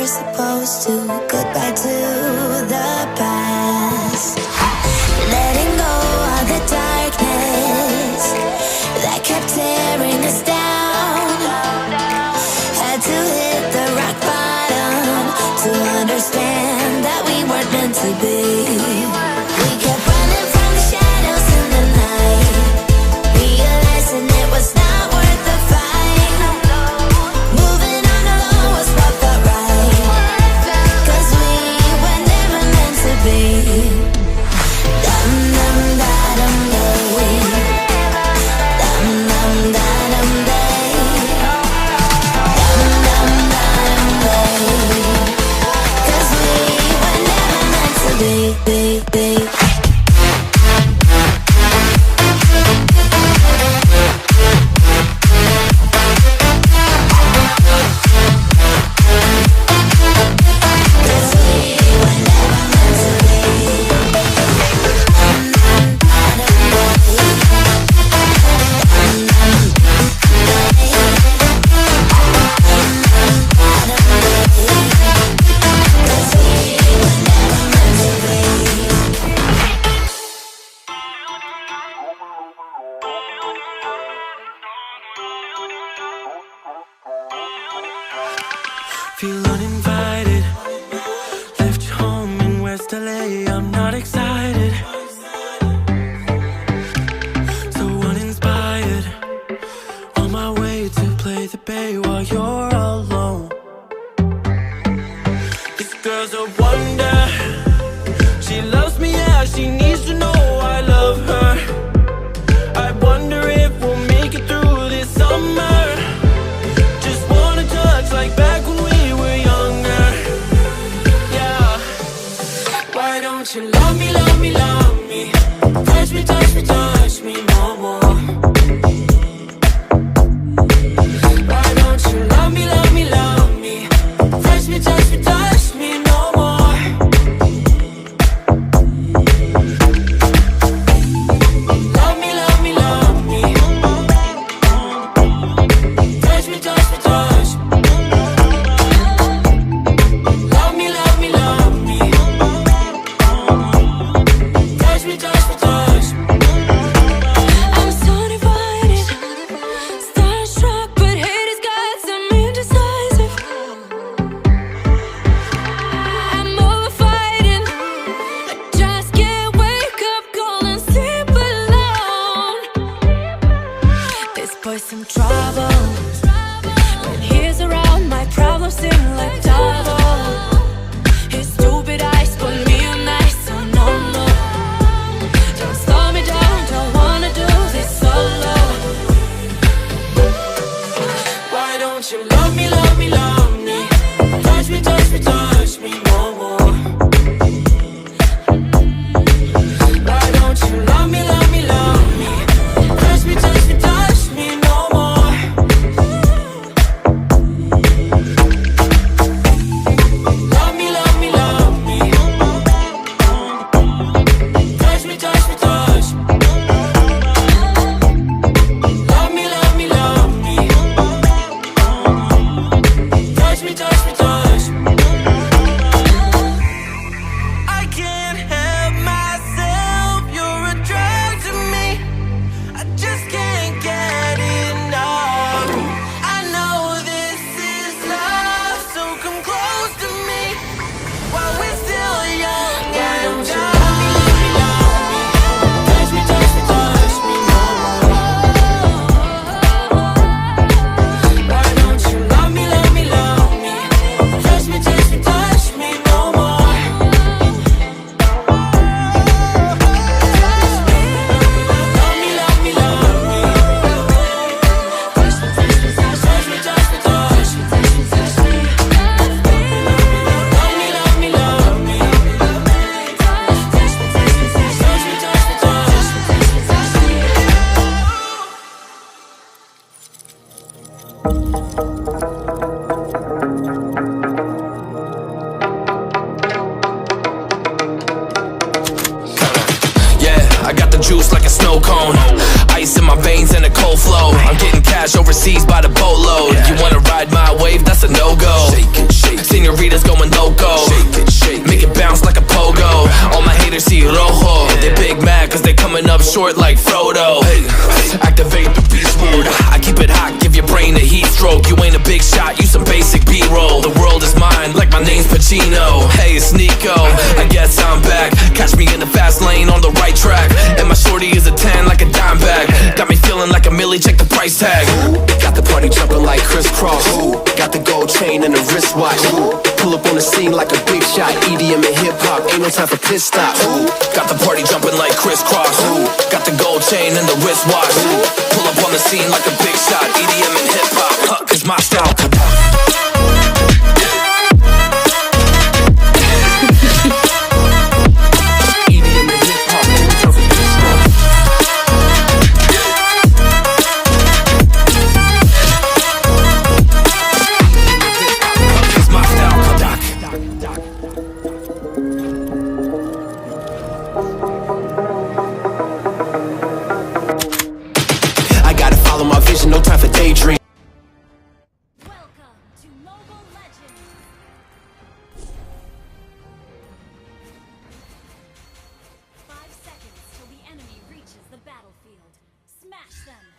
we're supposed to. Goodbye to the past. Letting go of the darkness that kept tearing us down. Had to hit the rock bottom to understand that we weren't meant to be. We kept running from the shadows in the night, realizing it was not worth the fight. Moving on alone was what felt right, 'cause we were never meant to be. Dum dum da dum day, dum dum da dum day, dum dum da dum day, 'cause we were never meant to be. Feel uninvited. Left you home in West LA. I'm not excited. So uninspired. On my way to play the bay while you're alone. This girl's a wonder. She loves me, yeah. She needs to know I love her. I wonder if we'll make it through this summer. Just wanna touch like back when we were younger. Yeah. Why don't you love me, love me, love me? Touch me, touch me, touch me no more. Why don't you love me, love me, love me? Touch me, touch me, touch me no more. Love me, love me, love me. Touch me, touch me, touch me. Love me, love me, love me. Touch me, touch me, touch me. I'm so divided, starstruck, but hate has got some indecisive. I'm over fighting, I just can't wake up cold and sleep alone. This boy's some trouble. When he's around, my problems seem like double. His stupid eyes put me on ice, so no, no. Don't slow me down, don't wanna do this solo. Why don't you love me, love me, love me? Touch me, touch me, touch me no more. Why don't you love me, love me, love me? Touch me, touch me, touch me no more. Love me, love me, love me. Touch me, touch me, touch me. Love me, love me, love me. Touch me, touch me, touch me. I can't help myself, you're a drug to me. I just can't get enough. I know this is love, so come close to me while we're still young and dumb. Touch me, touch me, touch me no more. Why don't you love me, love me, love me? Touch me, touch me, touch me no more. Love me, love me, love me. Touch me, touch me, touch me, touch me, touch me, touch me, touch me. Love me, love me, love me. Touch me, touch me, touch me, touch me, touch me, touch me. Yeah, I got the juice like a snow cone. Ice in my veins and a cold flow. I'm getting cash overseas by the boatload. You wanna ride my wave? That's a no-go. Senoritas short like Frodo. Hey, activate the beast mode. I keep it hot, give your brain a heat stroke. You ain't a big shot, you some basic B-roll. The world is mine, like my name's Pacino. Hey, it's Nico, I guess I'm back. Catch me in the fast lane on the right track. And my shorty is a 10 like a dime bag. Got me feeling like a millie, check the price tag. Got the party jumping like crisscross. Got the gold chain and the wristwatch. Pull up on the scene like a big shot. EDM and hip hop, ain't no time for pit stops. Got the party jumping like crisscross. Got the gold chain and the wristwatch. Pull up on the scene like a big shot. EDM and hip hop, cause my style. No time for daydream. Welcome to Mobile Legends. 5 seconds till the enemy reaches the battlefield. Smash them.